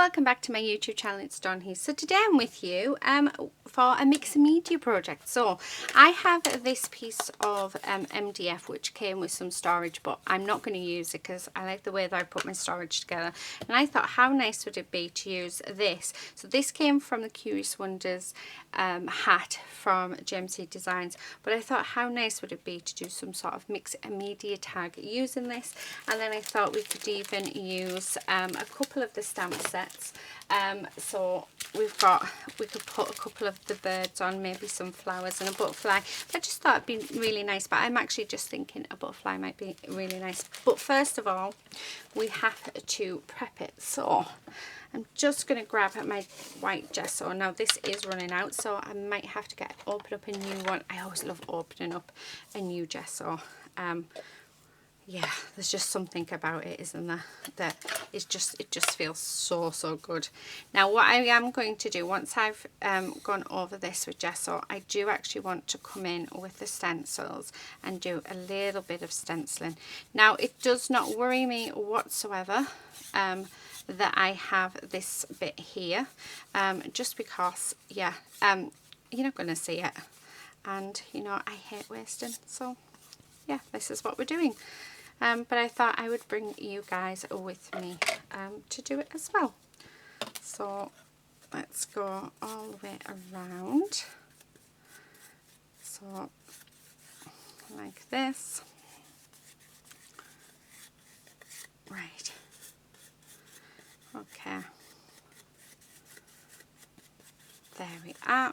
welcome back to my YouTube channel. It's Dawn here. So today I'm with you for a mixed media project. So I have this piece of MDF which came with some storage, but I'm not going to use it because I like the way that I put my storage together, and I thought how nice would it be to use this. So this came from the Curious Wonders hat from GMC Designs, but I thought how nice would it be to do some sort of mixed media tag using this. And then I thought we could even use a couple of the stamp sets. So we could put a couple of the birds on, maybe some flowers and a butterfly. I just thought it'd be really nice, but I'm actually just thinking a butterfly might be really nice. But first of all, we have to prep it. So I'm just going to grab my white gesso. Now this is running out, so I might have to open up a new one. I always love opening up a new gesso. Yeah, there's just something about it, isn't there, that it just feels so good. Now what I am going to do, once I've gone over this with gesso, I do actually want to come in with the stencils and do a little bit of stenciling. Now it does not worry me whatsoever that I have this bit here, just because, yeah, you're not going to see it, and you know I hate wasting, so yeah, this is what we're doing. But I thought I would bring you guys with me to do it as well. So let's go all the way around. So like this. Right. Okay. There we are.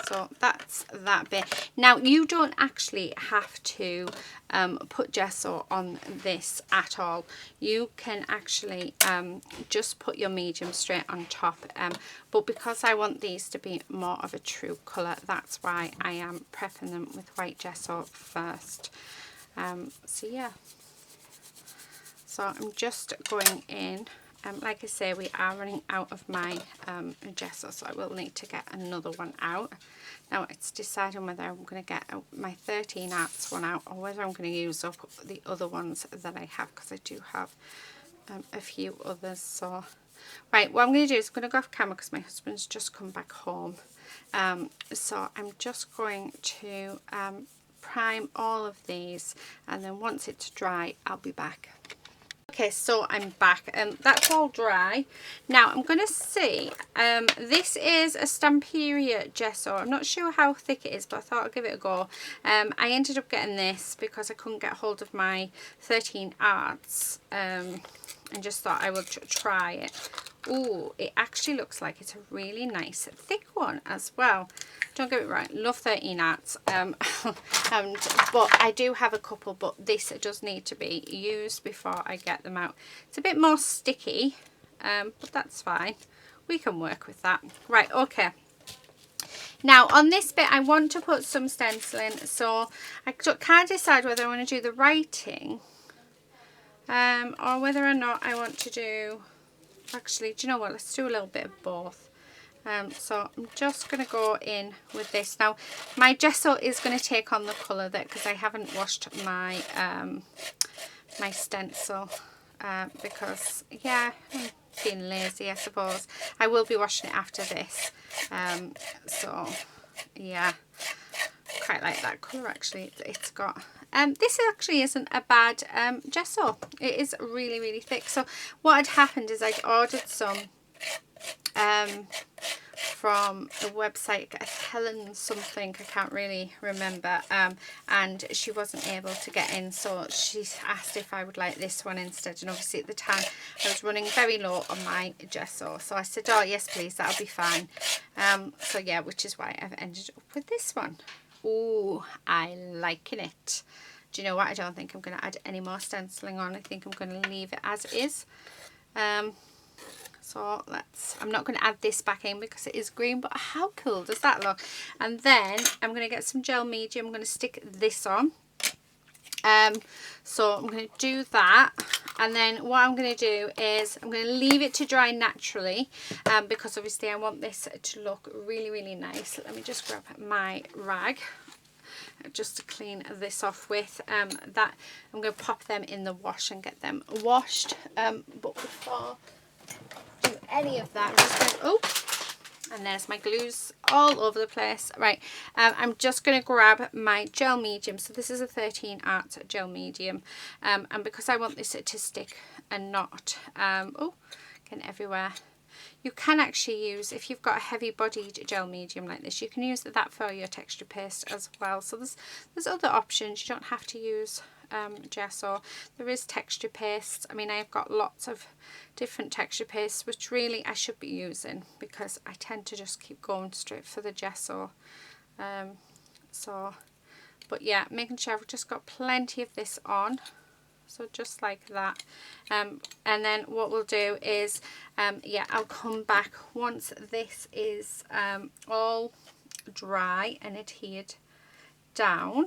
So that's that bit. Now you don't actually have to put gesso on this at all. You can actually just put your medium straight on top, but because I want these to be more of a true colour, that's why I am prepping them with white gesso first. So yeah, so I'm just going in. Like I say, we are running out of my gesso, so I will need to get another one out. Now it's deciding whether I'm going to get my 13 arts one out or whether I'm going to use up the other ones that I have, because I do have a few others. So right, what I'm going to do is I'm going to go off camera because my husband's just come back home. So I'm just going to prime all of these, and then once it's dry I'll be back. Okay, so I'm back and that's all dry. Now I'm going to see, this is a Stamperia gesso. I'm not sure how thick it is, but I thought I'd give it a go. I ended up getting this because I couldn't get hold of my 13 arts, and just thought I would try it. Ooh, it actually looks like it's a really nice thick one as well. Don't get me wrong, love 13 arts, but I do have a couple, but this does need to be used before I get them out. It's a bit more sticky, but that's fine. We can work with that. Right, okay. Now on this bit I want to put some stenciling, so I can't decide whether I want to do the writing or whether or not I want to do, actually, do you know what, let's do a little bit of both. So I'm just going to go in with this. Now my gesso is going to take on the colour that, because I haven't washed my my stencil, because yeah, I'm being lazy I suppose. I will be washing it after this, so yeah, quite like that colour actually it's got. This actually isn't a bad gesso. It is really thick. So what had happened is I'd ordered some from a website, Helen something, I can't really remember, and she wasn't able to get in, so she asked if I would like this one instead, and obviously at the time I was running very low on my gesso, so I said, oh yes please, that'll be fine. So yeah, which is why I've ended up with this one. Ooh, I liking it. Do you know what, I don't think I'm going to add any more stenciling on. I think I'm going to leave it as is. So I'm not going to add this back in because it is green, but how cool does that look? And then I'm going to get some gel medium. I'm going to stick this on. So I'm going to do that, and then what I'm going to do is I'm going to leave it to dry naturally, because obviously I want this to look really nice. Let me just grab my rag. just to clean this off with. That I'm going to pop them in the wash and get them washed. But before I do any of that, I'm just going, oh, and there's my glues all over the place. Right, I'm just going to grab my gel medium. So this is a 13 art gel medium, and because I want this to stick and not getting everywhere. You can actually use, if you've got a heavy bodied gel medium like this, you can use that for your texture paste as well. So there's other options. You don't have to use gesso. There is texture paste. I mean, I've got lots of different texture pastes, which really I should be using, because I tend to just keep going straight for the gesso. But yeah, making sure I've just got plenty of this on. So just like that, and then what we'll do is I'll come back once this is all dry and adhered down,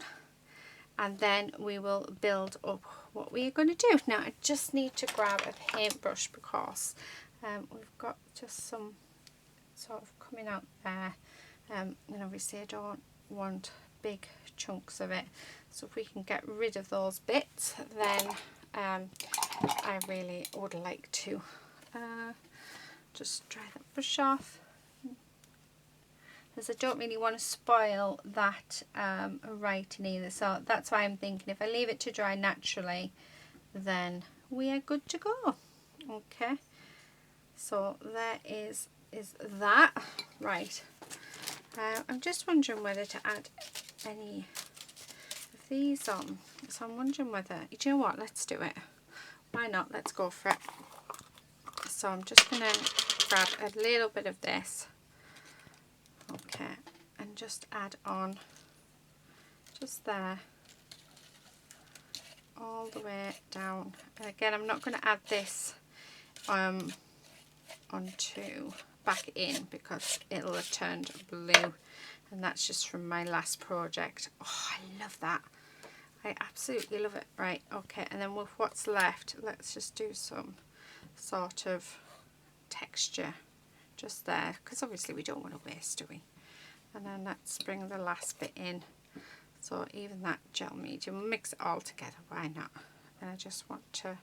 and then we will build up what we're going to do. Now I just need to grab a paintbrush, because we've got just some sort of coming out there, and obviously I don't want big chunks of it, so if we can get rid of those bits, then I really would like to just dry that brush off, because I don't really want to spoil that writing either. So that's why I'm thinking if I leave it to dry naturally, then we are good to go. Okay, so there is that. Right, I'm just wondering whether to add any of these on. So I'm wondering whether, do you know what, let's do it. Why not? Let's go for it. So I'm just going to grab a little bit of this, okay, and just add on just there, all the way down. And again, I'm not going to add this onto back in, because it'll have turned blue, and that's just from my last project. Oh, I love that. I absolutely love it. Right, okay, and then with what's left, let's just do some sort of texture just there, because obviously we don't want to waste, do we? And then let's bring the last bit in. So even that gel medium, we'll mix it all together, why not? And I just want to,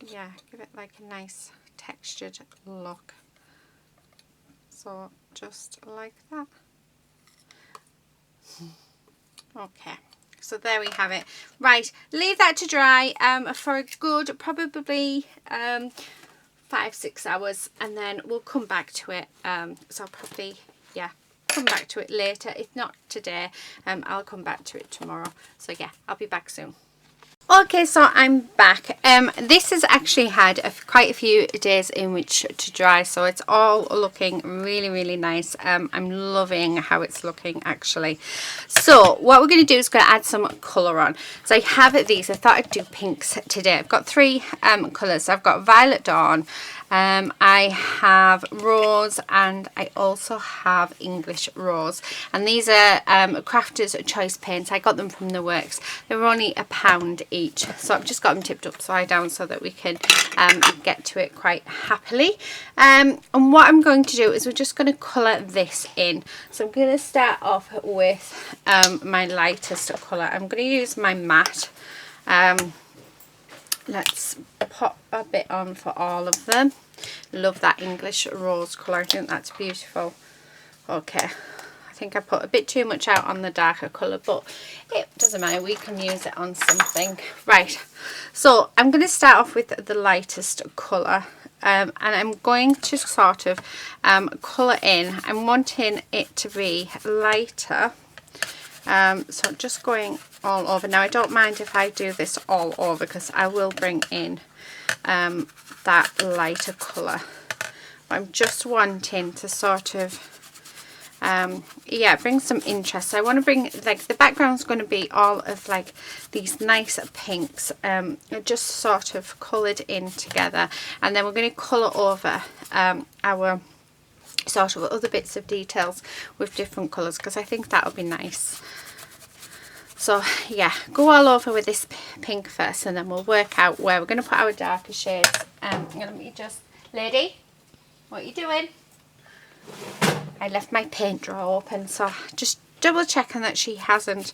yeah, give it like a nice textured look. So just like that. Okay, so there we have it. Right, leave that to dry for a good probably 5-6 hours, and then we'll come back to it. So I'll probably, yeah, come back to it later. If not today, I'll come back to it tomorrow. So yeah, I'll be back soon. Okay, so I'm back. This has actually had quite a few days in which to dry, so it's all looking really nice. I'm loving how it's looking actually. So what we're going to do is going to add some colour on. So I have these. I thought I'd do pinks today. I've got 3 colours. So I've got Violet Dawn, I have Rose, and I also have English Rose, and these are Crafter's Choice paints. I got them from the Works. They were only £1 each, so I've just got them tipped upside down so that we can get to it quite happily. And what I'm going to do is we're just going to colour this in. So I'm going to start off with my lightest colour. I'm going to use my matte. Let's pop a bit on for all of them. Love that English Rose colour. I think that's beautiful. Okay, I think I put a bit too much out on the darker colour, but it doesn't matter. We can use it on something. Right, so I'm going to start off with the lightest colour. And I'm going to sort of colour in. I'm wanting it to be lighter. So just going all over. Now I don't mind if I do this all over, because I will bring in that lighter colour. I'm just wanting to sort of yeah, bring some interest. So I want to bring, like, the background's going to be all of like these nice pinks, just sort of coloured in together, and then we're going to colour over our sort of other bits of details with different colours, because I think that'll be nice. So yeah, go all over with this pink first, and then we'll work out where we're going to put our darker shades. Let me just, lady, what are you doing? I left my paint drawer open, so just double checking that she hasn't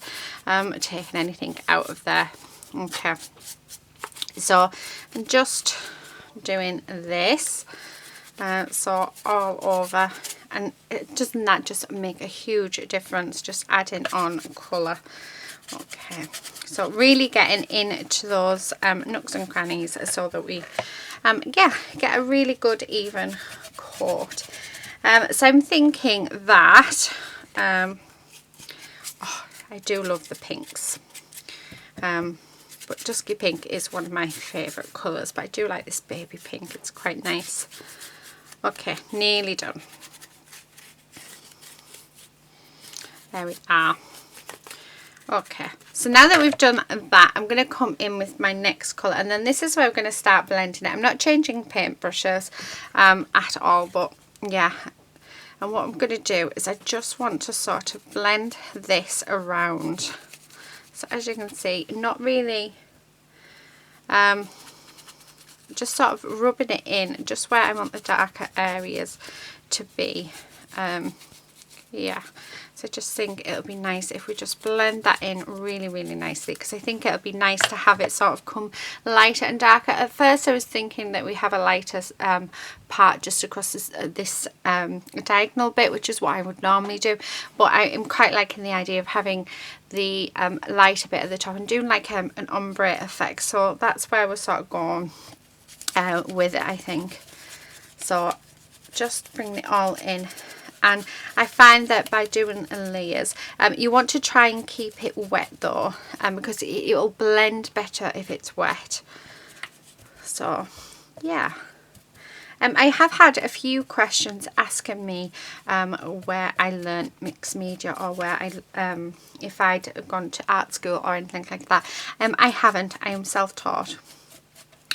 taken anything out of there. Okay, so I'm just doing this, so all over, and doesn't that just make a huge difference, just adding on colour. Okay, so really getting into those nooks and crannies so that we yeah, get a really good even coat. So I'm thinking that oh, I do love the pinks, but dusky pink is one of my favourite colours, but I do like this baby pink, it's quite nice. Okay, nearly done. There we are. Okay, so now that we've done that, I'm going to come in with my next colour, and then this is where we're going to start blending it. I'm not changing paintbrushes at all, but yeah, and what I'm going to do is I just want to sort of blend this around. So as you can see, not really, just sort of rubbing it in just where I want the darker areas to be. Yeah, so I just think it'll be nice if we just blend that in really, really nicely, because I think it'll be nice to have it sort of come lighter and darker. At first I was thinking that we have a lighter part just across this diagonal bit, which is what I would normally do, but I am quite liking the idea of having the lighter bit at the top and doing like an ombre effect. So that's where we're sort of going with it, I think. So just bring it all in. And I find that by doing layers, you want to try and keep it wet though, because it will blend better if it's wet. So yeah, I have had a few questions asking me where I learned mixed media, or where I if I'd gone to art school or anything like that. I haven't. I am self-taught.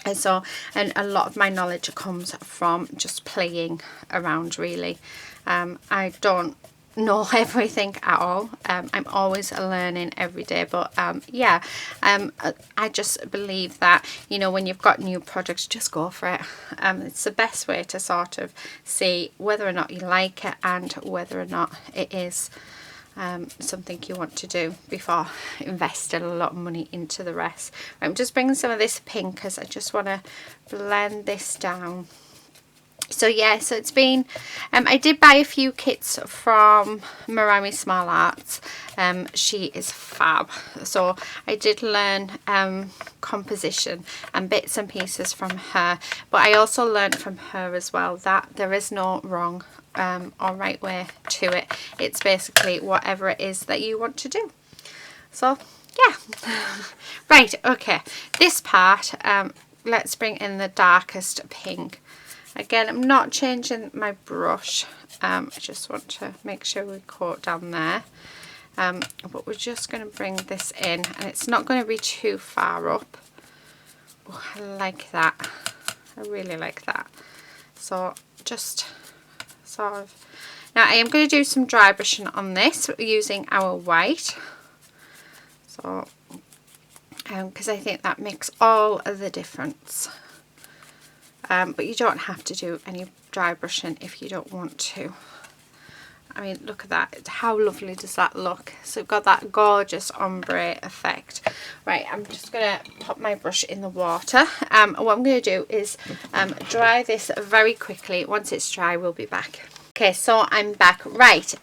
And so, and a lot of my knowledge comes from just playing around, really. I don't know everything at all. I'm always learning every day, but yeah, I just believe that, you know, when you've got new projects, just go for it. It's the best way to sort of see whether or not you like it and whether or not it is something you want to do before investing a lot of money into the rest. I'm just bringing some of this pink because I just want to blend this down. So yeah, so it's been, I did buy a few kits from Marami Small Arts. She is fab. So I did learn composition and bits and pieces from her, but I also learned from her as well that there is no wrong or right way to it. It's basically whatever it is that you want to do. So yeah. Right, okay, this part, let's bring in the darkest pink. Again, I'm not changing my brush. I just want to make sure we coat down there. But we're just going to bring this in, and it's not going to be too far up. Oh, I like that. I really like that. So just sort of. Now I am going to do some dry brushing on this using our white. So, because I think that makes all of the difference. But you don't have to do any dry brushing if you don't want to. I mean, look at that. How lovely does that look? So we've got that gorgeous ombre effect. Right, I'm just going to pop my brush in the water. What I'm going to do is dry this very quickly. Once it's dry, we'll be back. Okay, so I'm back. Right.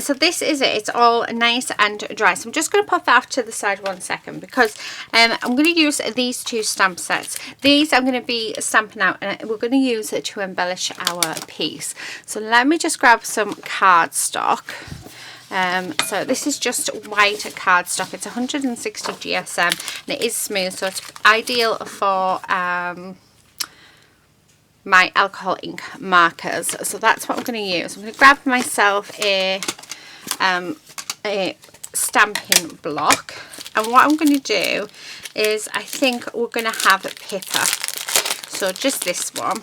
So this is it. It's all nice and dry. So I'm just going to pop that off to the side 1 second, because I'm going to use these two stamp sets. These I'm going to be stamping out, and we're going to use it to embellish our piece. So let me just grab some cardstock. So this is just white cardstock. It's 160 GSM and it is smooth, so it's ideal for my alcohol ink markers. So that's what I'm going to use. I'm going to grab myself a stamping block, and what I'm going to do is, I think we're going to have Pippa, so just this one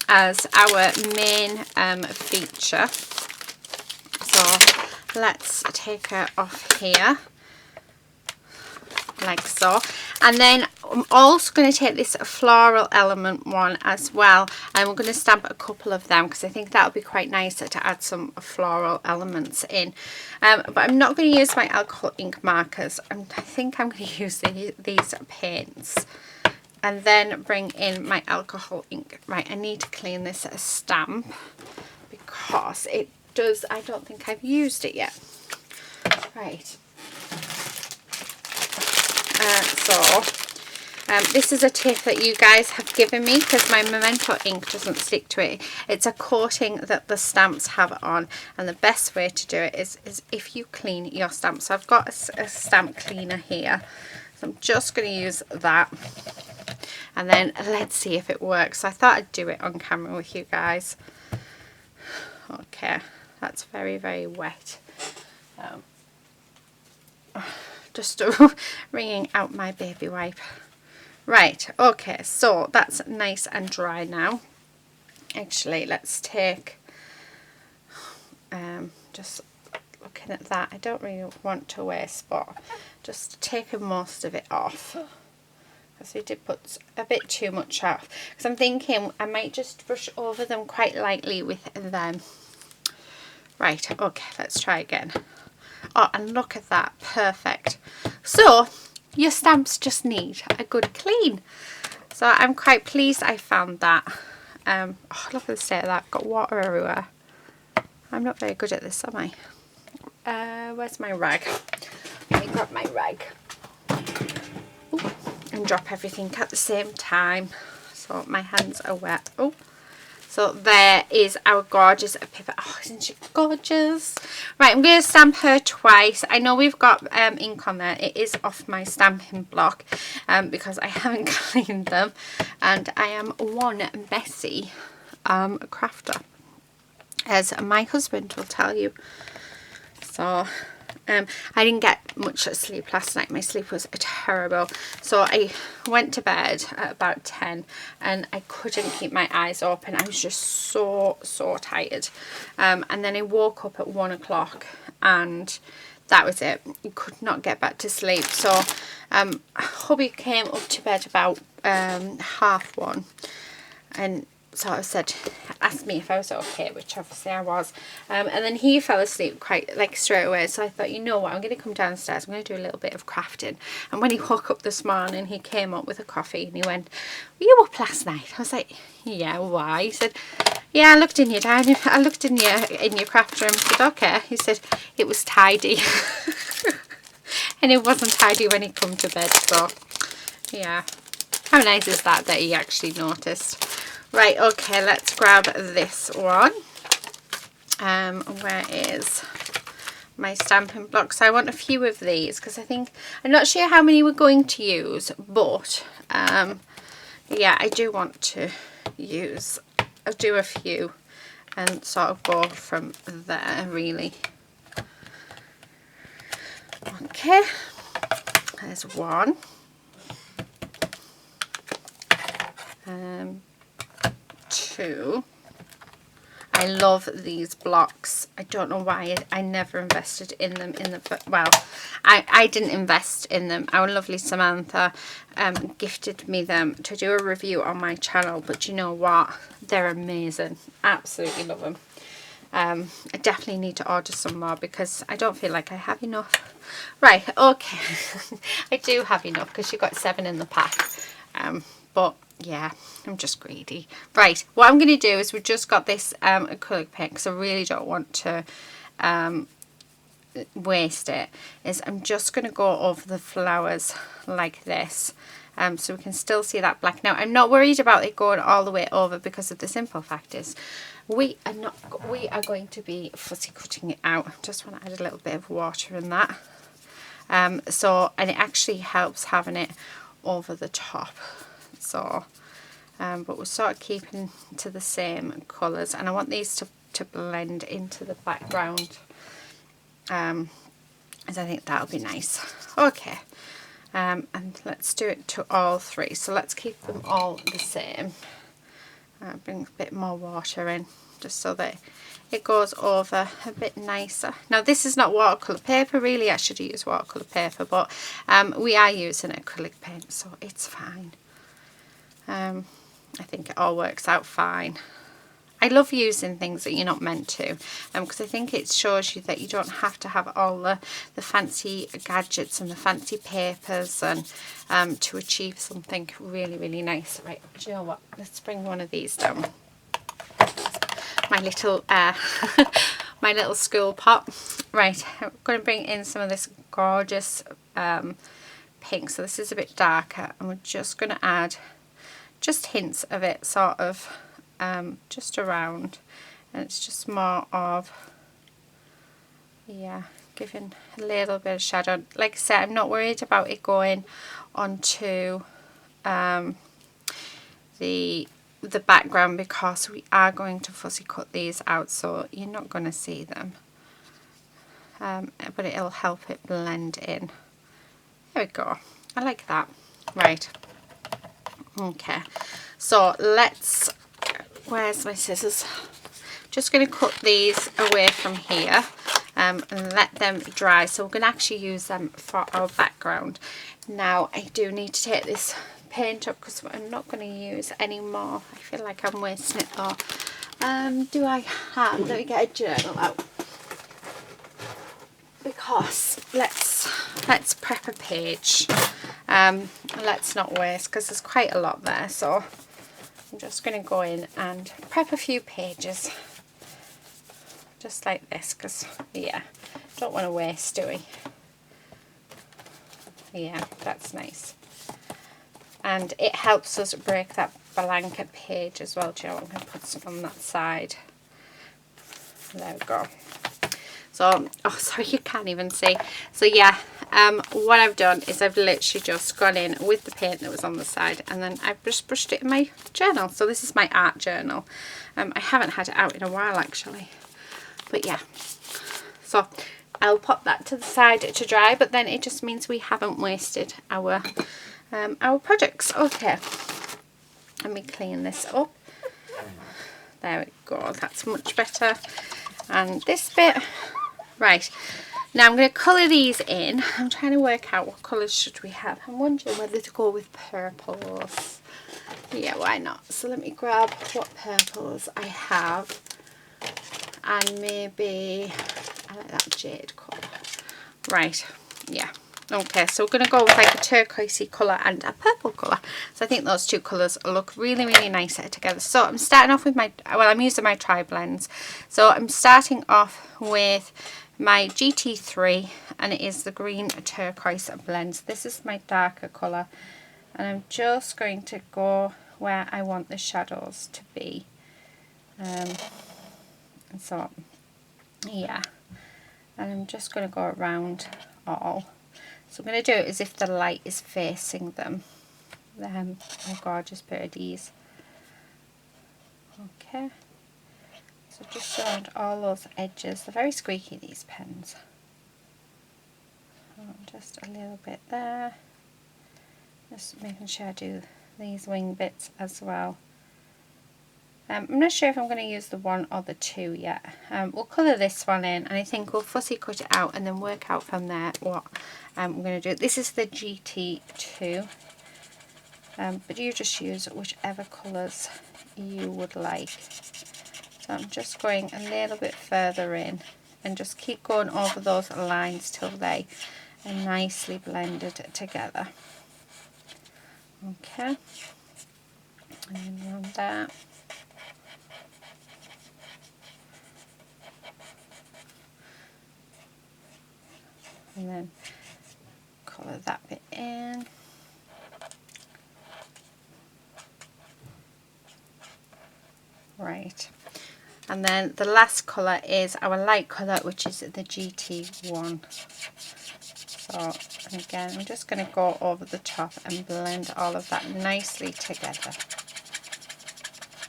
as our main feature. So let's take her off here. like so. And then I'm also going to take this floral element one as well, and we're going to stamp a couple of them because I think that would be quite nice to add some floral elements in. But I'm not going to use my alcohol ink markers. I think I'm going to use these paints and then bring in my alcohol ink. Right, I need to clean this stamp because it does, I don't think I've used it yet. Right. This is a tip that you guys have given me because my Memento ink doesn't stick to it. It's a coating that the stamps have on, and the best way to do it is if you clean your stamps. So I've got a stamp cleaner here, so I'm just going to use that, and then let's see if it works. So I thought I'd do it on camera with you guys. Okay, that's very, very wet. Just wringing out my baby wipe. Right, okay, so that's nice and dry now. Actually, let's take, just looking at that, I don't really want to waste, but just taking most of it off. Because we did put a bit too much off. Because I'm thinking I might just brush over them quite lightly with them. Right, okay, let's try again. Oh, and look at that, perfect. So your stamps just need a good clean. So I'm quite pleased I found that. Oh, look at the state of that, got water everywhere. I'm not very good at this, am I? Where's my rag? Let me grab my rag. Ooh, and drop everything at the same time. So my hands are wet. Oh. So there is our gorgeous Pippa. Oh, isn't she gorgeous? Right, I'm going to stamp her twice. I know we've got ink on there. It is off my stamping block because I haven't cleaned them. And I am one messy crafter, as my husband will tell you. So I didn't get much sleep last night. My sleep was terrible. So I went to bed at about 10 and I couldn't keep my eyes open. I was just so tired. And then I woke up at 1 o'clock and that was it. I could not get back to sleep. So hubby came up to bed about 1:30 and so I said, asked me if I was okay, which obviously I was. And then he fell asleep quite straight away. So I thought, you know what, I'm going to come downstairs. I'm going to do a little bit of crafting. And when he woke up this morning, he came up with a coffee and he went, were you up last night? I was like, yeah, why? He said, yeah, I looked in your dining. I looked in your craft room. I said, okay. He said it was tidy, and it wasn't tidy when he come to bed. So yeah, how nice is that he actually noticed. Right, okay, let's grab this one. Where is my stamping block? So I want a few of these because I think, I'm not sure how many we're going to use, but yeah, I do want to do a few and sort of go from there, really. Okay, there's one. Two. I love these blocks. I don't know why I never invested in them well, I didn't invest in them. Our lovely Samantha gifted me them to do a review on my channel, but you know what, they're amazing. Absolutely love them. I definitely need to order some more because I don't feel like I have enough. Right, okay. I do have enough because you got 7 in the pack, but yeah, I'm just greedy. Right, what I'm going to do is we've just got this acrylic paint because I really don't want to waste it. Is I'm just going to go over the flowers like this, so we can still see that black. Now I'm not worried about it going all the way over because of the simple fact is we are going to be fussy cutting it out. Just want to add a little bit of water in that, and it actually helps having it over the top. So but we're sort of keeping to the same colours, and I want these to blend into the background, as I think that'll be nice. Okay, and let's do it to all 3. So let's keep them all the same. Bring a bit more water in just so that it goes over a bit nicer. Now this is not watercolour paper, really I should use watercolour paper, but we are using acrylic paint, so it's fine. I think it all works out fine. I love using things that you're not meant to, because I think it shows you that you don't have to have all the fancy gadgets and the fancy papers and to achieve something really, really nice. Right, do you know what? Let's bring one of these down. My little my little school pot. Right, I'm going to bring in some of this gorgeous pink. So this is a bit darker, and we're just going to add just hints of it, sort of just around, and it's just more of, yeah, giving a little bit of shadow. Like I said, I'm not worried about it going onto the background, because we are going to fussy cut these out, so you're not going to see them, but it'll help it blend in. There we go. I like that. Right, okay, so let's, where's my scissors? Just going to cut these away from here and let them dry, so we're going to actually use them for our background. Now I do need to take this paint up because I'm not going to use any more. I feel like I'm wasting it all. Do I have, let me get a journal out, because let's prep a page. Let's not waste, because there's quite a lot there, so I'm just going to go in and prep a few pages just like this, because yeah, don't want to waste, do we? Yeah, that's nice. And it helps us break that blanket page as well. Joe, I'm going to put some on that side. There we go. So, oh sorry, you can't even see. So yeah, what I've done is I've literally just gone in with the paint that was on the side, and then I've just brushed it in my journal. So this is my art journal. I haven't had it out in a while actually, but yeah. So I'll pop that to the side to dry, but then it just means we haven't wasted our projects. Okay, let me clean this up. There we go, that's much better. And this bit, right, now I'm going to colour these in. I'm trying to work out what colours should we have. I'm wondering whether to go with purples. Yeah, why not? So let me grab what purples I have, and maybe I like that jade colour. Right, yeah. Okay, so we're going to go with like a turquoisey colour and a purple colour. So I think those two colours look really, really nice together. So I'm starting off with my, well, I'm using my tri-blends. So I'm starting off with my GT3, and it is the green turquoise blend. This is my darker colour, and I'm just going to go where I want the shadows to be. So yeah, and I'm just going to go around all. So I'm going to do it as if the light is facing them. Oh gorgeous birdies. Okay, so just around all those edges. They're very squeaky, these pens. Just a little bit there. Just making sure I do these wing bits as well. I'm not sure if I'm going to use the 1 or the 2 yet. We'll colour this one in, and I think we'll fussy cut it out and then work out from there what I'm going to do. This is the GT2, but you just use whichever colours you would like. So I'm just going a little bit further in, and just keep going over those lines till they are nicely blended together. Okay, and then around that. And then colour that bit in. Right, and then the last colour is our light colour, which is the GT1. So again, I'm just going to go over the top and blend all of that nicely together.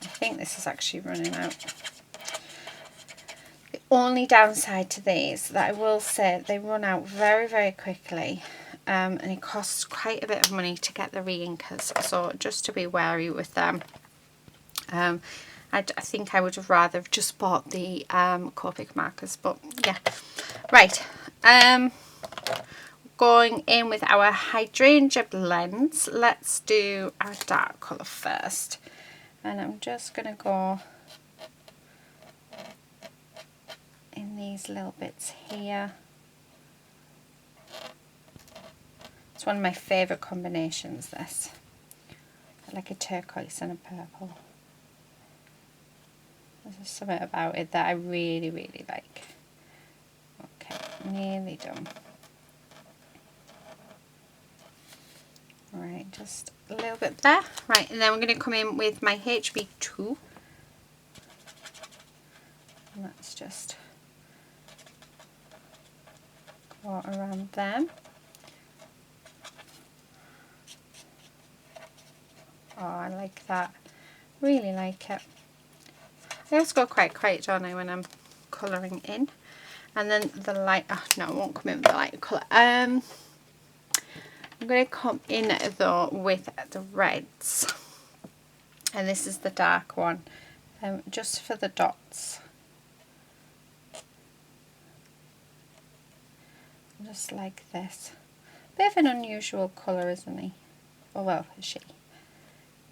I think this is actually running out. The only downside to these that I will say, they run out very, very quickly, and it costs quite a bit of money to get the re-inkers, so just to be wary with them. I think I would have rather have just bought the Copic markers, but yeah. Right, going in with our hydrangea blends. Let's do our dark colour first, and I'm just going to go in these little bits here. It's one of my favourite combinations, this. I like a turquoise and a purple. There's something about it that I really, really like. Okay, nearly done. Right, just a little bit there. Right, and then we're going to come in with my HB2. And let's just go around them. Oh, I like that. Really like it. I always go quite quiet, don't I, when I'm colouring in. And then the light, oh no, I won't come in with the light colour. I'm going to come in though with the reds. And this is the dark one, just for the dots. Just like this. Bit of an unusual colour, isn't he? Oh well, is she?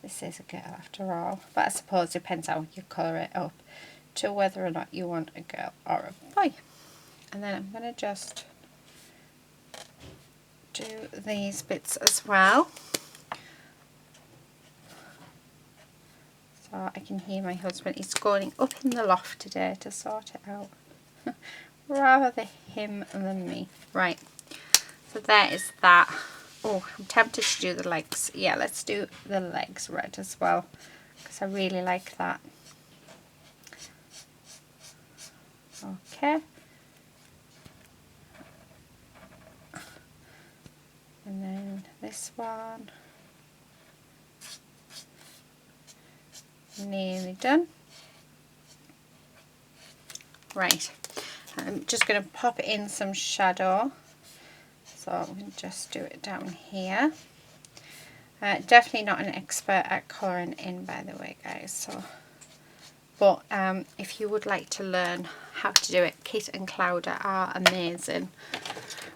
This is a girl after all, but I suppose it depends how you colour it up to whether or not you want a girl or a boy. And then I'm going to just do these bits as well. So I can hear my husband, he's going up in the loft today to sort it out. Rather him than me. Right, so there is that. Oh, I'm tempted to do the legs. Yeah, let's do the legs red as well, because I really like that. Okay. And then this one. Nearly done. Right, I'm just going to pop in some shadow. So I'm going to just do it down here. Definitely not an expert at colouring in, by the way, guys. So, but if you would like to learn how to do it, Kit and Clouder are amazing.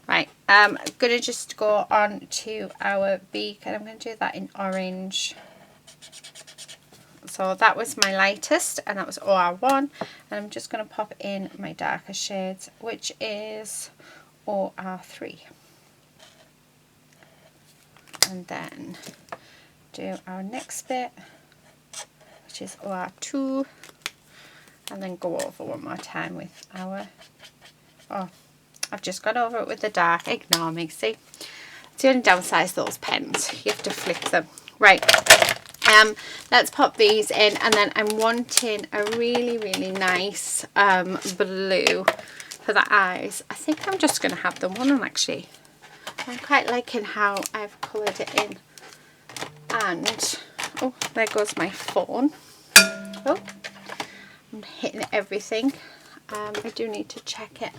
Right, I'm going to just go on to our beak, and I'm going to do that in orange. So that was my lightest, and that was OR1. And I'm just going to pop in my darker shades, which is OR3. And then do our next bit, which is OR2, and then go over one more time with our, oh, I've just gone over it with the dark, ignore me, see? It's the only downside of those pens, you have to flick them. Right, let's pop these in, and then I'm wanting a really, really nice blue for the eyes. I think I'm just going to have them on actually. I'm quite liking how I've coloured it in. And, oh, there goes my phone. Oh, I'm hitting everything. I do need to check it.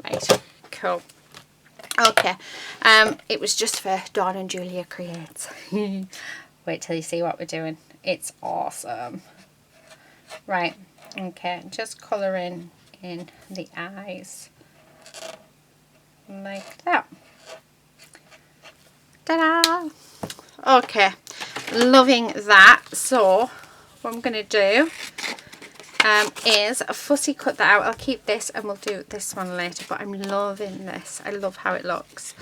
Right, cool. Okay, it was just for Dawn and Julia Creates. Wait till you see what we're doing. It's awesome. Right, okay, just colouring in the eyes like that. Ta-da! Okay, loving that. So what I'm going to do is fussy cut that out. I'll keep this and we'll do this one later, but I'm loving this. I love how it looks.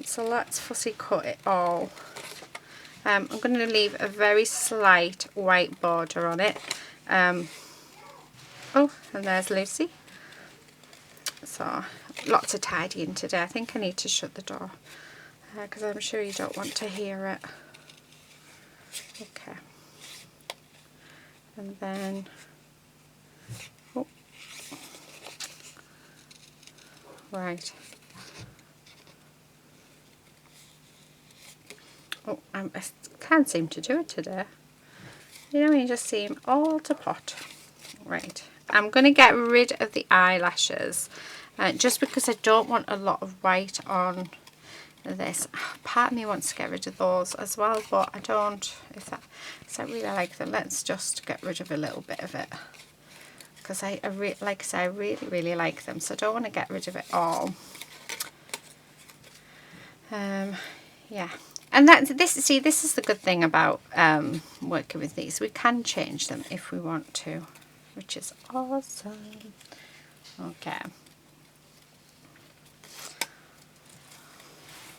So let's fussy cut it all. I'm going to leave a very slight white border on it. Oh, and there's Lucy. So lots of tidying today. I think I need to shut the door because I'm sure you don't want to hear it. Okay. And then, oh, right. Oh, I can't seem to do it today. You know, you just seem all to pot. Right. I'm going to get rid of the eyelashes just because I don't want a lot of white on this. Part of me wants to get rid of those as well, but I don't, because I really like them. Let's just get rid of a little bit of it, because like I say, I really like them, so I don't want to get rid of it all. Yeah, and this is the good thing about working with these. We can change them if we want to, which is awesome. Okay.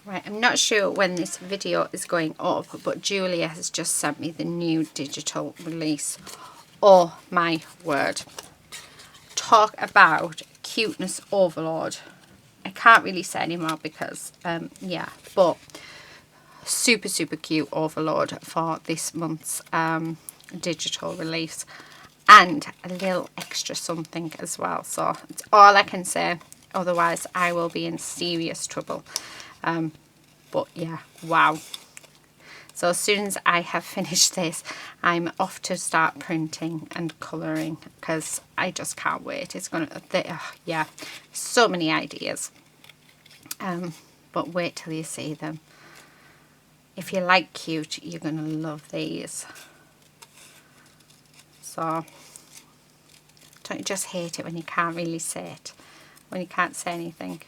Right, I'm not sure when this video is going up, but Julia has just sent me the new digital release. Oh my word. Talk about cuteness overload. I can't really say anymore because, yeah, but super cute overload for this month's digital release. And a little extra something as well. So it's all I can say. Otherwise, I will be in serious trouble. But yeah, wow. So as soon as I have finished this, I'm off to start printing and colouring, because I just can't wait. It's going to, yeah, so many ideas. But wait till you see them. If you like cute, you're going to love these. So, don't you just hate it when you can't really say it? When you can't say anything?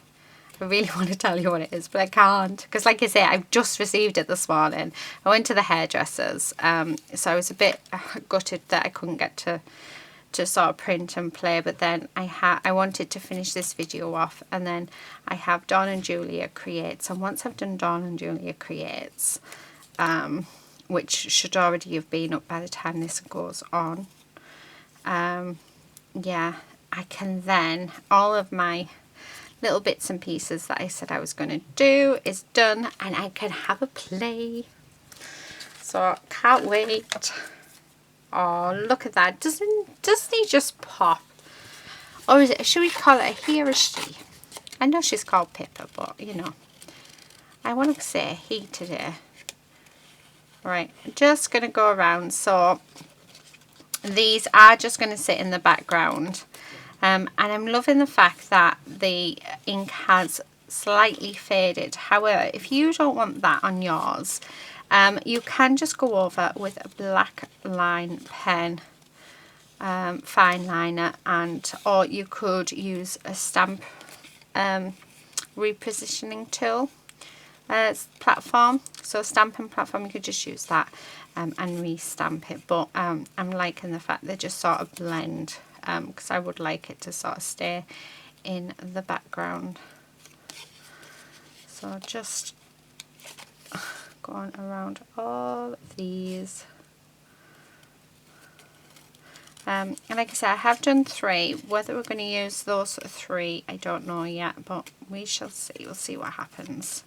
I really want to tell you what it is, but I can't, because like I say, I've just received it this morning. I went to the hairdressers, so I was a bit gutted that I couldn't get to sort of print and play, but then I wanted to finish this video off, and then I have Dawn and Julia Creates, and once I've done Dawn and Julia Creates, which should already have been up by the time this goes on, yeah, I can then, all of my little bits and pieces that I said I was going to do is done, and I can have a play. So can't wait. Oh, look at that. Doesn't he just pop? Or is it, should we call it a he or a she? I know she's called Pippa, but you know, I want to say he today. Right, just going to go around. So these are just going to sit in the background. And I'm loving the fact that the ink has slightly faded. However, if you don't want that on yours, you can just go over with a black line pen, fine liner, or you could use a stamp repositioning tool platform. So stamping platform, you could just use that and re-stamp it. But I'm liking the fact they just sort of blend, because I would like it to sort of stay in the background. So just going around all of these. And like I said, I have done 3. Whether we're going to use those 3, I don't know yet, but we shall see. We'll see what happens.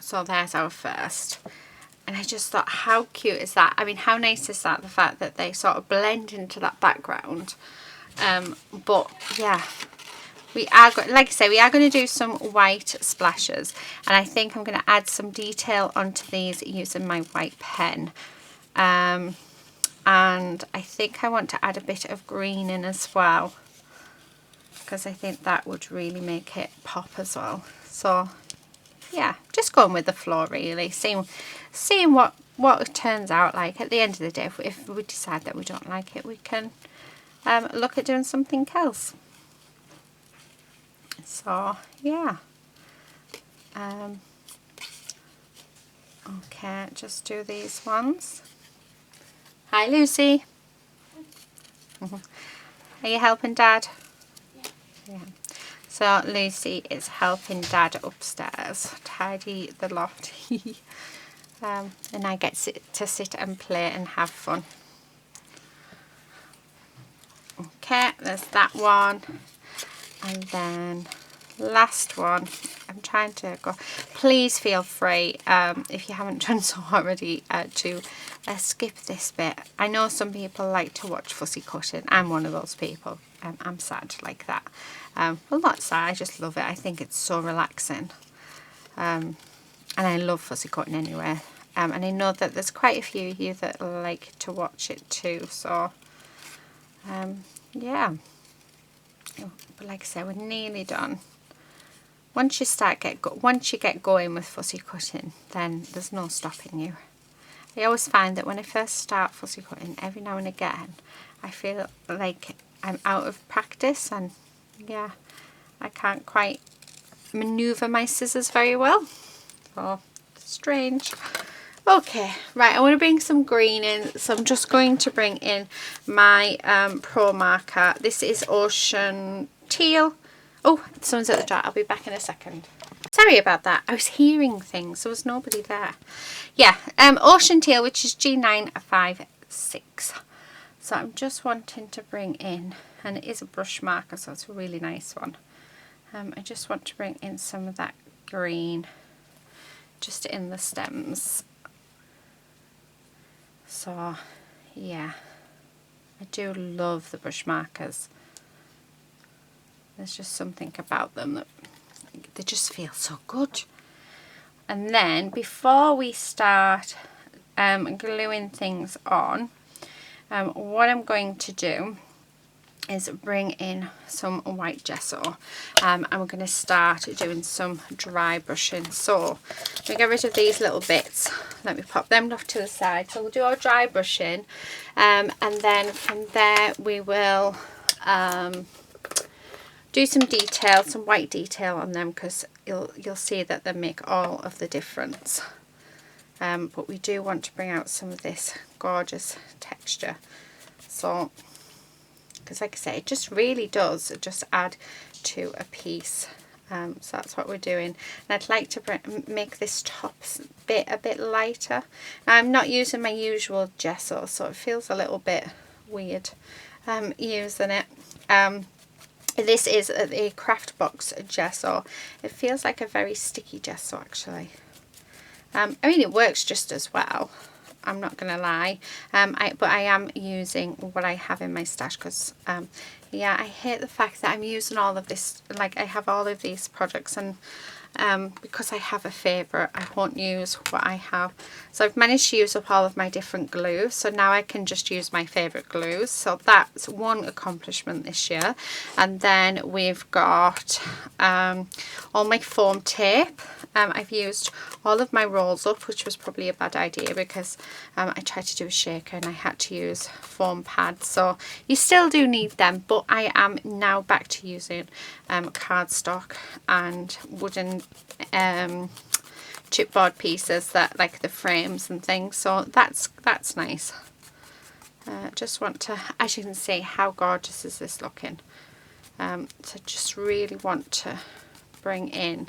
So there's our first. And I just thought, how cute is that? I mean, how nice is that? The fact that they sort of blend into that background. But yeah, we are, like I say, we are going to do some white splashes. And I think I'm going to add some detail onto these using my white pen. And I think I want to add a bit of green in as well, because I think that would really make it pop as well. So yeah, just going with the flow really, seeing what it turns out like. At the end of the day, if we decide that we don't like it, we can look at doing something else. So yeah, okay, just do these ones. Hi Lucy. Are you helping Dad? Yeah. So Lucy is helping Dad upstairs tidy the loft. And I get to sit and play and have fun. Okay, there's that one. And then last one, I'm trying to go. Please feel free, if you haven't done so already, to skip this bit. I know some people like to watch fussy cutting. I'm one of those people. I'm sad like that. Well, not sad, I just love it. I think it's so relaxing. And I love fussy cutting anyway. And I know that there's quite a few of you that like to watch it too. So, yeah. But like I said, we're nearly done. once you get going with fussy cutting, then there's no stopping you. I always find that when I first start fussy cutting, every now and again I feel like I'm out of practice, and yeah, I can't quite maneuver my scissors very well. Oh, strange. Okay, right, I want to bring some green in, so I'm just going to bring in my Pro marker. This is Ocean Teal. Oh, someone's at the door. I'll be back in a second. Sorry about that. I was hearing things. There was nobody there. Yeah, Ocean Teal, which is G956. So I'm just wanting to bring in, and it is a brush marker, so it's a really nice one. I just want to bring in some of that green just in the stems. So yeah, I do love the brush markers. There's just something about them that they just feel so good. And then before we start gluing things on, what I'm going to do is bring in some white gesso, and we're going to start doing some dry brushing. So we get rid of these little bits. Let me pop them off to the side. So we'll do our dry brushing, and then from there we will do some detail, some white detail on them, because you'll see that they make all of the difference. But we do want to bring out some of this gorgeous texture. So, because like I say, it just really does just add to a piece. So that's what we're doing. And I'd like to make this top bit a bit lighter. Now, I'm not using my usual gesso, so it feels a little bit weird using it. This is a craft box gesso. It feels like a very sticky gesso actually. I mean, it works just as well, I'm not gonna lie, but I am using what I have in my stash, because yeah, I hate the fact that I'm using all of this, like I have all of these products, and because I have a favourite, I won't use what I have. So I've managed to use up all of my different glues, so now I can just use my favourite glues. So that's one accomplishment this year. And then we've got all my foam tape. I've used all of my rolls up, which was probably a bad idea, because I tried to do a shaker and I had to use foam pads. So you still do need them, but I am now back to using cardstock and wooden chipboard pieces, that like the frames and things. So that's nice. Just want to, as you can see, how gorgeous is this looking. So just really want to bring in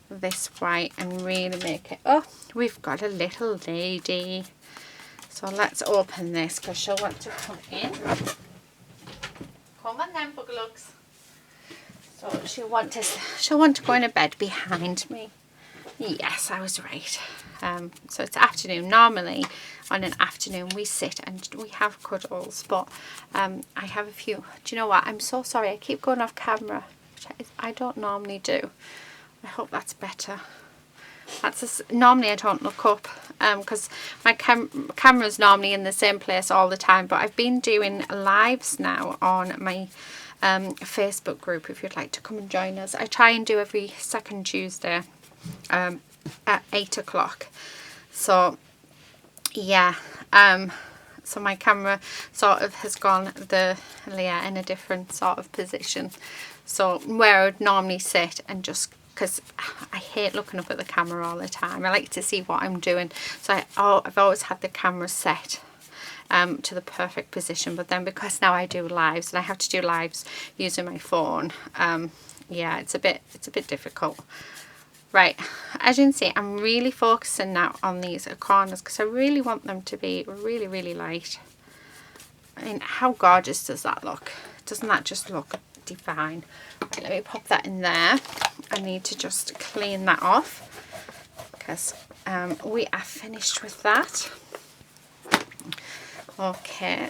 this white and really make it, oh, we've got a little lady. So let's open this, because she'll want to come in. Come on then, Bugalugs. So she'll want to go in a bed behind me. Yes, I was right. So it's afternoon. Normally on an afternoon we sit and we have cuddles, but I have a few. Do you know what? I'm so sorry. I keep going off camera, which I don't normally do. I hope that's better. Normally I don't look up, because my camera's normally in the same place all the time, but I've been doing lives now on my Facebook group if you'd like to come and join us. I try and do every second Tuesday at 8 o'clock. So yeah, so my camera sort of has gone in a different sort of position. So where I would normally sit, and just because I hate looking up at the camera all the time, I like to see what I'm doing. So I've always had the camera set to the perfect position, but then because now I do lives and I have to do lives using my phone, yeah, it's a bit difficult. Right, as you can see, I'm really focusing now on these corners, because I really want them to be really, really light. I mean, how gorgeous does that look? Doesn't that just look divine? Right, let me pop that in there. I need to just clean that off, because we are finished with that. Okay,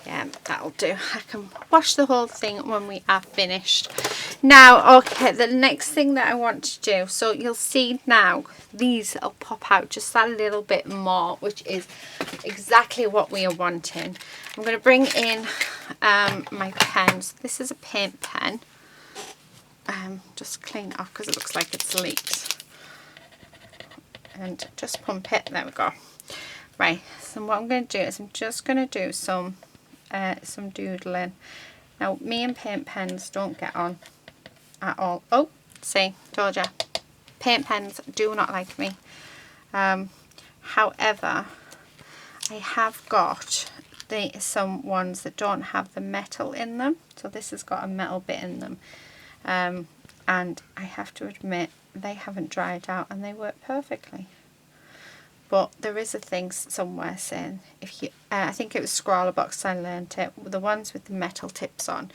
yeah, that'll do. I can wash the whole thing when we are finished. Now, okay, the next thing that I want to do, so you'll see now these will pop out just that little bit more, which is exactly what we are wanting. I'm going to bring in my pens. This is a paint pen. just clean it off because it looks like it's leaked. And just pump it. There we go. Right, so what I'm going to do is I'm just going to do some doodling. Now, me and paint pens don't get on at all. Oh, see, told ya. Paint pens do not like me. However, I have got some ones that don't have the metal in them. So this has got a metal bit in them. And I have to admit, they haven't dried out and they work perfectly. But there is a thing somewhere saying, if you, I think it was Scrawler Box I learned it, the ones with the metal tips on,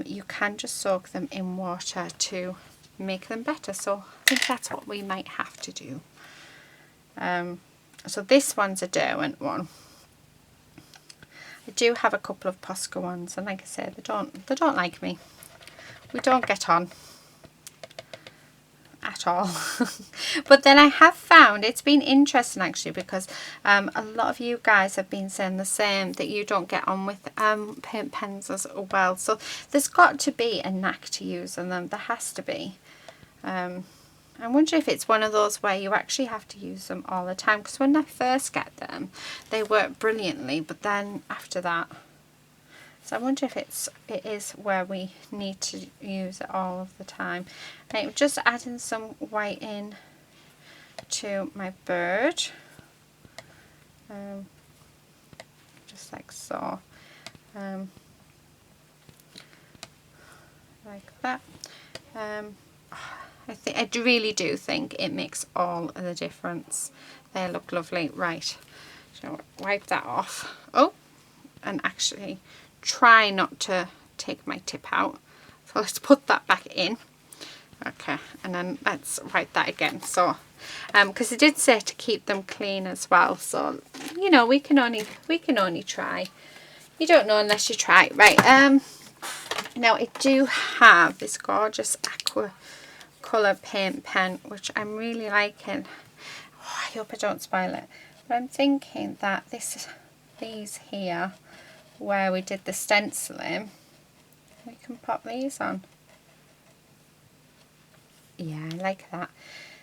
you can just soak them in water to make them better. So I think that's what we might have to do. So this one's a Derwent one. I do have a couple of Posca ones, and like I said, they don't like me. We don't get on at all. But then I have found it's been interesting actually, because a lot of you guys have been saying the same, that you don't get on with paint pens as well. So there's got to be a knack to using them. There has to be. I wonder if it's one of those where you actually have to use them all the time, because when I first get them they work brilliantly, but then after that, so I wonder if it is where we need to use it all of the time. Right, I'm just adding some white in to my bird, just like so, like that. I really do think it makes all of the difference. They look lovely. Right, so wipe that off. Oh, and actually try not to take my tip out. So let's put that back in. Okay, and then let's write that again. So, because it did say to keep them clean as well. So, you know, we can only try. You don't know unless you try. Right. Now I do have this gorgeous aqua colour paint pen, which I'm really liking. Oh, I hope I don't spoil it. But I'm thinking that these here, where we did the stenciling, we can pop these on. Yeah, I like that.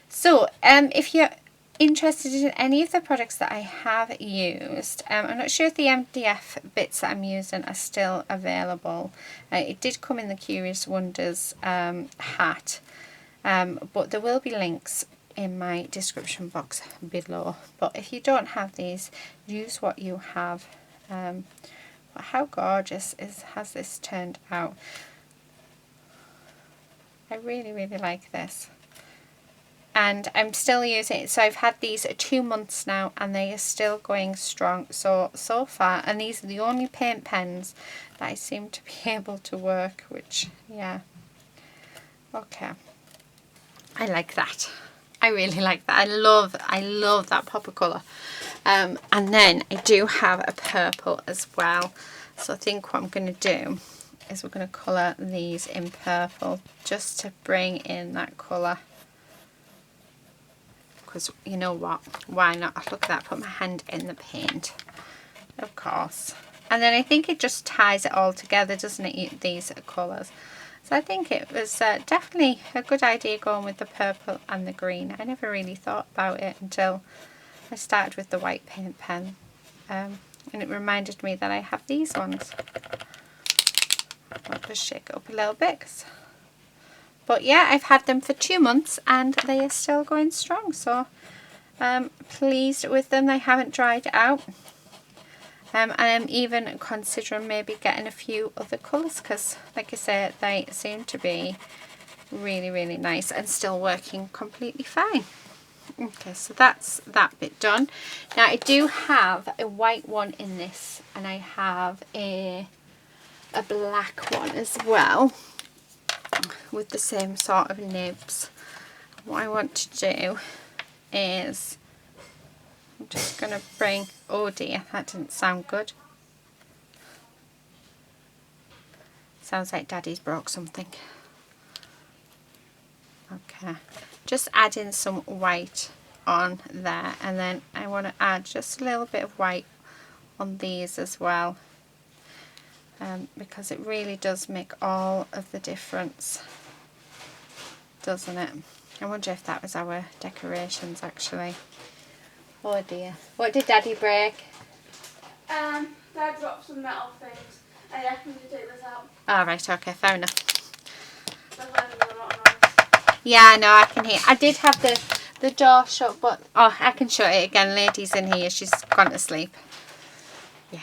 So if you're interested in any of the products that I have used, I'm not sure if the MDF bits that I'm using are still available. It did come in the Curious Wonders hat, but there will be links in my description box below. But if you don't have these, use what you have. But how gorgeous has this turned out? I really, really like this. And I'm still using it. So I've had these 2 months now and they are still going strong so far. And these are the only paint pens that I seem to be able to work, which, yeah. Okay. I like that. I really like that. I love that pop of colour. And then I do have a purple as well. So I think what I'm going to do is we're going to colour these in purple just to bring in that colour. Because you know what, why not? Look at that, put my hand in the paint, of course. And then I think it just ties it all together, doesn't it, these colours. So I think it was definitely a good idea going with the purple and the green. I never really thought about it until I started with the white paint pen. And it reminded me that I have these ones. I'll just shake it up a little bit. But yeah, I've had them for 2 months and they are still going strong. So I'm pleased with them. They haven't dried out. And I'm even considering maybe getting a few other colours because, like I said, they seem to be really, really nice and still working completely fine. Okay, so that's that bit done. Now I do have a white one in this, and I have a black one as well with the same sort of nibs. What I want to do is I'm just going to bring, oh dear, that didn't sound good. Sounds like Daddy's broke something. Okay, just adding some white on there, and then I want to add just a little bit of white on these as well, because it really does make all of the difference. doesn't it? I wonder if that was our decorations actually. Oh dear. What did Daddy break? Dad dropped some metal things. I asked him to take this out. Oh, right, okay, fair enough. That's why there's a lot of noise. Yeah, I know, I can hear. I did have the door shut, but oh, I can shut it again. Lady's in here, she's gone to sleep. Yeah,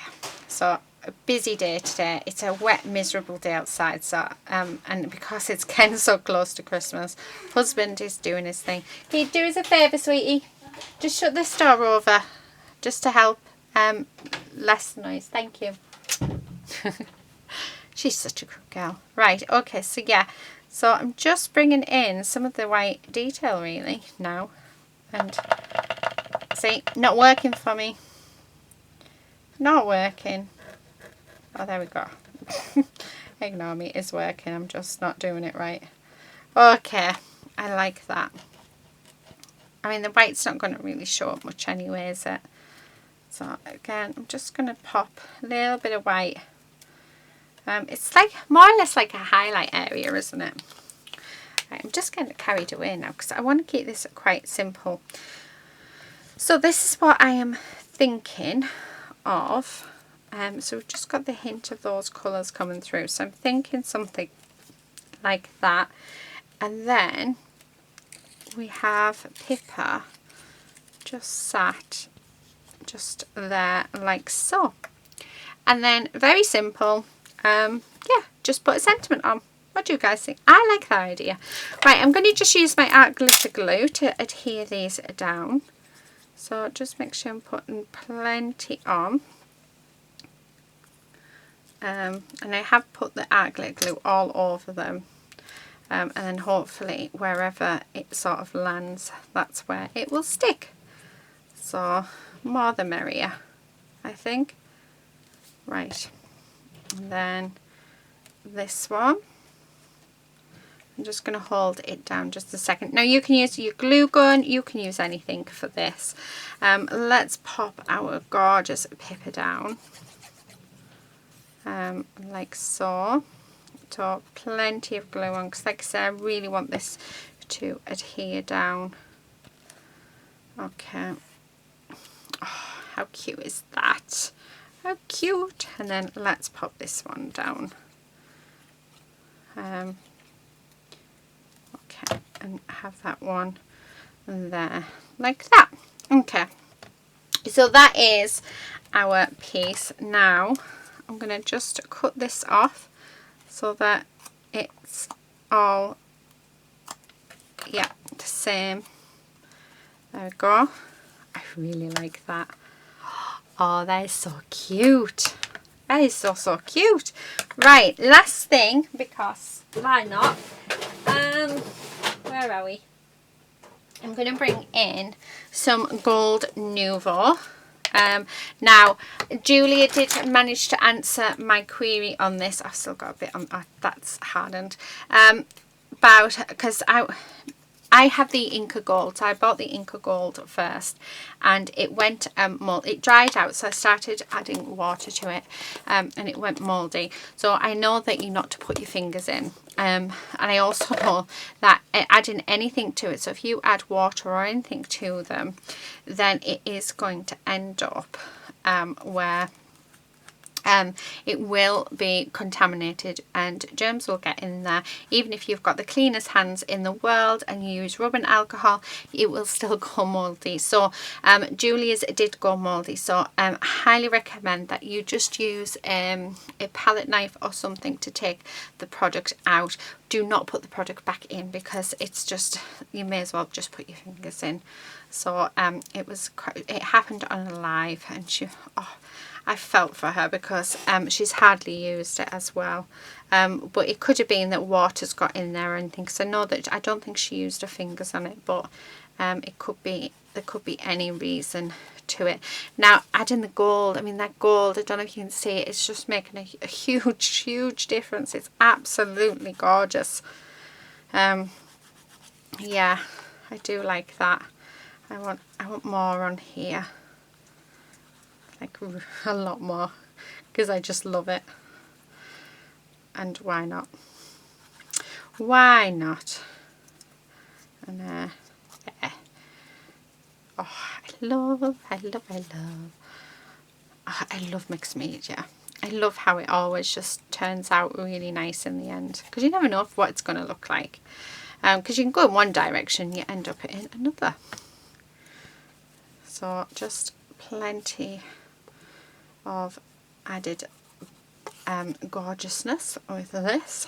so a busy day today. It's a wet, miserable day outside, so and because it's getting so close to Christmas, husband is doing his thing. Can you do us a favour, sweetie? Just shut this door over, just to help less noise. Thank you. She's such a good girl. Right, okay, so yeah, so I'm just bringing in some of the white detail really now, and see, not working for me. Not working. Oh, there we go. Ignore me, it's working. I'm just not doing it right. Okay, I like that. I mean, the white's not going to really show up much anyway, is it? So again, I'm just going to pop a little bit of white. It's like more or less like a highlight area, isn't it? Right, I'm just getting carried away now because I want to keep this quite simple. So this is what I am thinking of. So we've just got the hint of those colours coming through. So I'm thinking something like that. And then we have Pippa just sat just there like so. And then very simple, yeah, just put a sentiment on. What do you guys think? I like that idea. Right, I'm going to just use my art glitter glue to adhere these down. So just make sure I'm putting plenty on. And I have put the art glitter glue all over them. And then hopefully wherever it sort of lands, that's where it will stick. So more the merrier, I think. Right, and then this one, I'm just going to hold it down just a second. Now you can use your glue gun, you can use anything for this. Let's pop our gorgeous Pippa down, like so. So plenty of glue on, because like I said, I really want this to adhere down. Okay. Oh, how cute is that? How cute. And then let's pop this one down. Okay, and have that one there like that. Okay, so that is our piece. Now I'm going to just cut this off so that it's all, yeah, the same. There we go. I really like that. Oh, that is so cute. That is so, so cute. Right, last thing, because why not? Where are we? I'm going to bring in some Gold Nouveau. Now, Julia did manage to answer my query on this. I've still got a bit on, that's hardened. About, because I have the Inca Gold, so I bought the Inca Gold first, and it went it dried out, so I started adding water to it, and it went mouldy. So I know that you're not to put your fingers in, and I also know that adding anything to it, so if you add water or anything to them, then it is going to end up where it will be contaminated and germs will get in there. Even if you've got the cleanest hands in the world and you use rubbing alcohol, it will still go mouldy. So Julia's did go mouldy, so I highly recommend that you just use a palette knife or something to take the product out. Do not put the product back in, because it's just, you may as well just put your fingers in. So it happened on a live, and I felt for her, because she's hardly used it as well. But it could have been that water's got in there or anything, because I don't think she used her fingers on it, but there could be any reason to it. Now, adding the gold, I mean, that gold, I don't know if you can see it, it's just making a huge difference. It's absolutely gorgeous. Yeah, I do like that. I want more on here. Like a lot more, because I just love it. And why not? Why not? And there. Oh, I love. Oh, I love mixed media. I love how it always just turns out really nice in the end, because you never know what it's going to look like. Because you can go in one direction, you end up in another. So just plenty of added gorgeousness with this.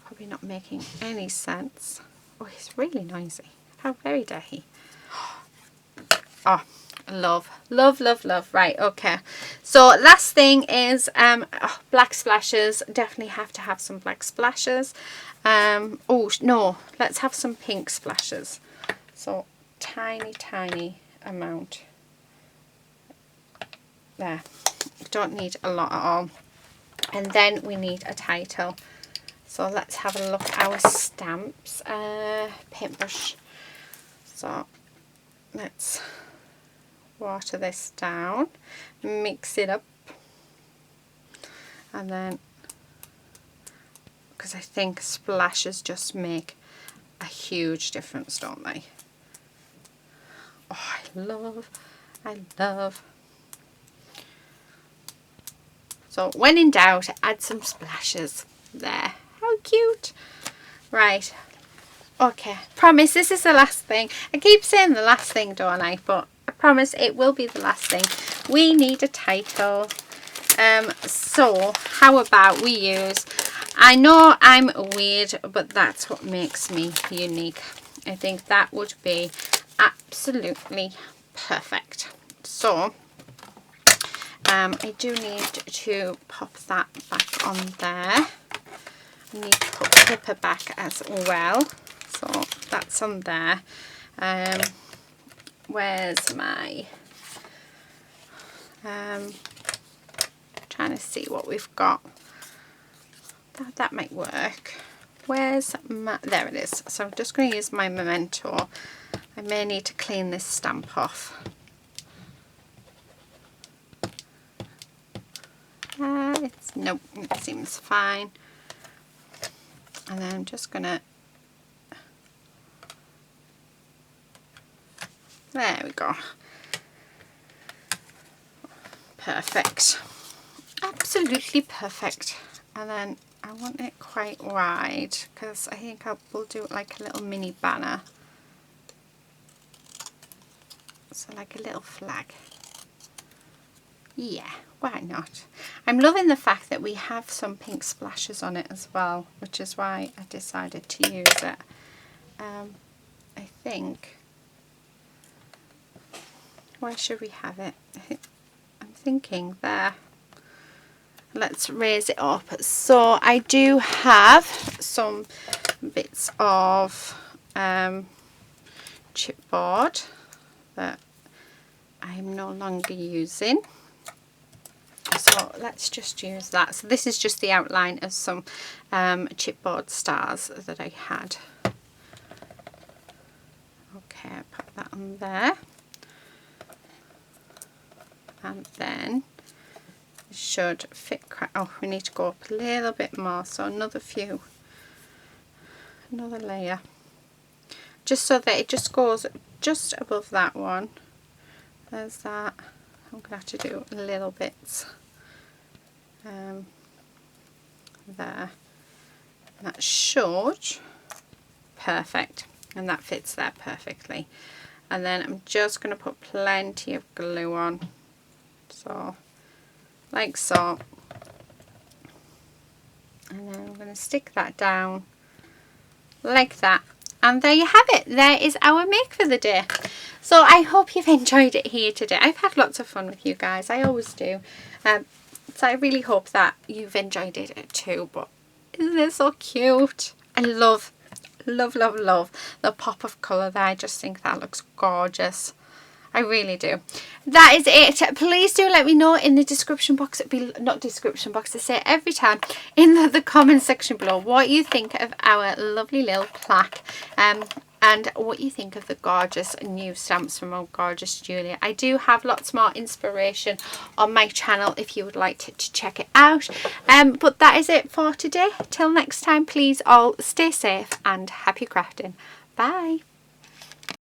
Probably not making any sense. Oh, it's really noisy. How very dare he? Oh, love. Right, okay. So last thing is black splashes. Definitely have to have some black splashes. Oh no, let's have some pink splashes. So tiny amount. There. Don't need a lot at all. And then we need a title. So let's have a look at our stamps. Paintbrush. So let's water this down, mix it up, and then, because I think splashes just make a huge difference, don't they? Oh, I love. So when in doubt, add some splashes. There, how cute. Right, okay, promise this is the last thing. I keep saying the last thing, don't I? But I promise it will be the last thing. We need a title. So how about we use, I know I'm weird, but that's what makes me unique. I think that would be absolutely perfect. So I do need to pop that back on there. I need to put Pippa back as well. So that's on there. Where's my trying to see what we've got. That might work. Where's my, there it is. So I'm just going to use my Memento. I may need to clean this stamp off. Nope, it seems fine. And then I'm just going to, there we go. Perfect. Absolutely perfect. And then I want it quite wide, because I think I will do it like a little mini banner. So like a little flag. Yeah, why not? I'm loving the fact that we have some pink splashes on it as well, which is why I decided to use it. I think, where should we have it? I'm thinking there. Let's raise it up. So I do have some bits of chipboard that I am no longer using. So let's just use that. So this is just the outline of some chipboard stars that I had. Okay, put that on there. And then it should fit quite, oh, we need to go up a little bit more. So another layer. Just so that it just goes just above that one. There's that. I'm going to have to do little bits there. That should, perfect, and that fits there perfectly. And then I'm just going to put plenty of glue on, so like so, and then I'm going to stick that down like that. And there you have it. There is our make for the day. So I hope you've enjoyed it here today. I've had lots of fun with you guys. I always do. So I really hope that you've enjoyed it too. But isn't it so cute? I love the pop of colour there. I just think that looks gorgeous. I really do. That is it. Please do let me know in the description box, not description box, I say it every time, in the comment section below what you think of our lovely little plaque, and what you think of the gorgeous new stamps from our gorgeous Julia. I do have lots more inspiration on my channel if you would like to check it out. But that is it for today. Till next time, please all stay safe and happy crafting. Bye.